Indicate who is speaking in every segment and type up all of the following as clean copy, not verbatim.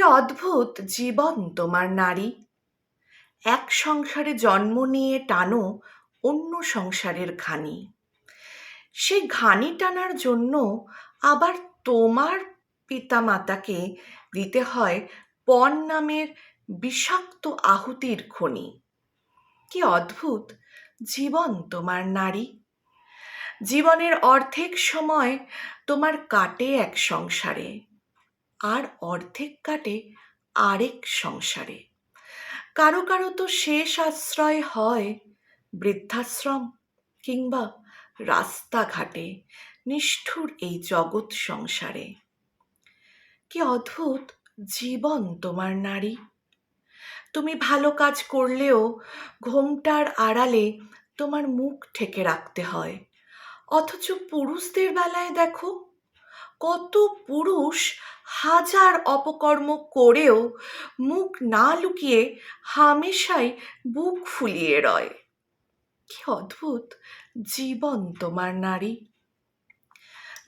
Speaker 1: অদ্ভুত জীবন তোমার নারী! এক সংসারে জন্ম নিয়ে টানো অন্য সংসারের ঘানি। সেই ঘানি টানার জন্য আবার তোমার পিতামাতাকে দিতে হয় পণ নামের বিষাক্ত আহুতির খনি। কি অদ্ভুত জীবন তোমার নারী! জীবনের অর্ধেক সময় তোমার কাটে এক সংসারে, আর অর্ধেক কাটে আরেক সংসারে। কারো কারো তো শেষ আশ্রয় হয় বৃদ্ধাশ্রম কিংবা রাস্তাঘাটে নিষ্ঠুর এই জগৎ সংসারে। কি অদ্ভুত জীবন তোমার নারী! তুমি ভালো কাজ করলেও ঘোমটার আড়ালে তোমার মুখ ঢেকে রাখতে হয়। অথচ পুরুষদের বেলায় দেখো, কত পুরুষ হাজার অপকর্ম করেও মুখ না লুকিয়ে হামেশাই বুক ফুলিয়ে রয়। কি অদ্ভুত জীবন তোমার নারী!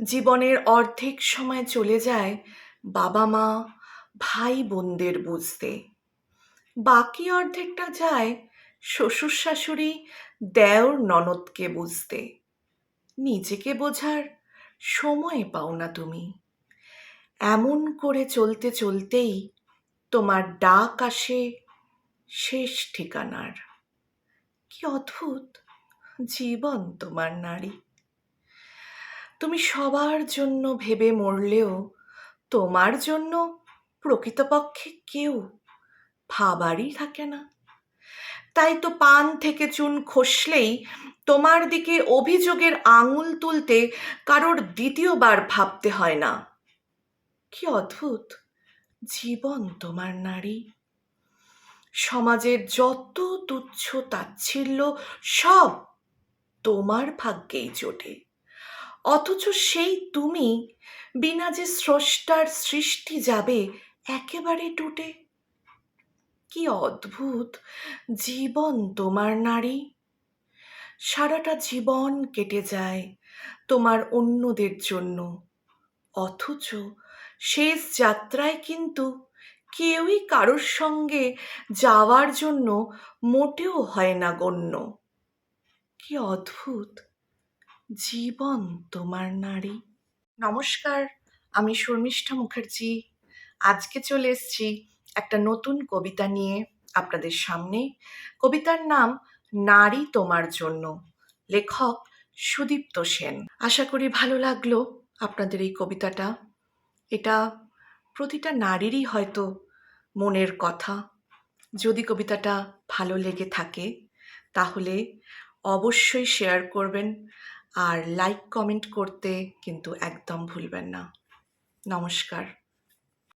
Speaker 1: জীবনের অর্ধেক সময় চলে যায় বাবা মা ভাই বোনদের বুঝতে, বাকি অর্ধেকটা যায় শ্বশুর শাশুড়ি দেওর ননদকে বুঝতে। নিজেকে বোঝার সময় পাও না তুমি। এমন করে চলতে চলতেই তোমার ডাক আসে শেষ ঠিকানার। কি অদ্ভুত জীবন তোমার নারী! তুমি সবার জন্য ভেবে মরলেও তোমার জন্য প্রকৃতপক্ষে কেউ ভাবারই থাকে না। তাই তো পান থেকে চুন খসলেই তোমার দিকে অভিযোগের আঙুল তুলতে কারোর দ্বিতীয়বার ভাবতে হয় না। কি অদ্ভুত জীবন তোমার নারী! সমাজের যত তুচ্ছ তাচ্ছিল্য সব তোমার ভাগ্যেই জোটে, অথচ সেই তুমি বিনা যে স্রষ্টার সৃষ্টি যাবে একেবারে টুটে। কি অদ্ভুত জীবন তোমার নারী! সারাটা জীবন কেটে যায় তোমার অন্যদের জন্য, অথচ শেষ যাত্রায় কিন্তু কেউই কারোর সঙ্গে যাওয়ার জন্য মোটেও হয় না গণ্য। কি অদ্ভুত জীবন তোমার নারী! নমস্কার, আমি শর্মিষ্ঠা মুখার্জি। আজকে চলে এসেছি একটা নতুন কবিতা নিয়ে আপনাদের সামনে। কবিতার নাম নারী তোমার জন্য, লেখক সুদীপ্ত সেন। আশা করি ভালো লাগলো আপনাদের এই কবিতাটা। এটা প্রতিটা নারীরই হয়তো মনের কথা। যদি কবিতাটা ভালো লেগে থাকে তাহলে অবশ্যই শেয়ার করবেন, আর লাইক কমেন্ট করতে কিন্তু একদম ভুলবেন না। নমস্কার।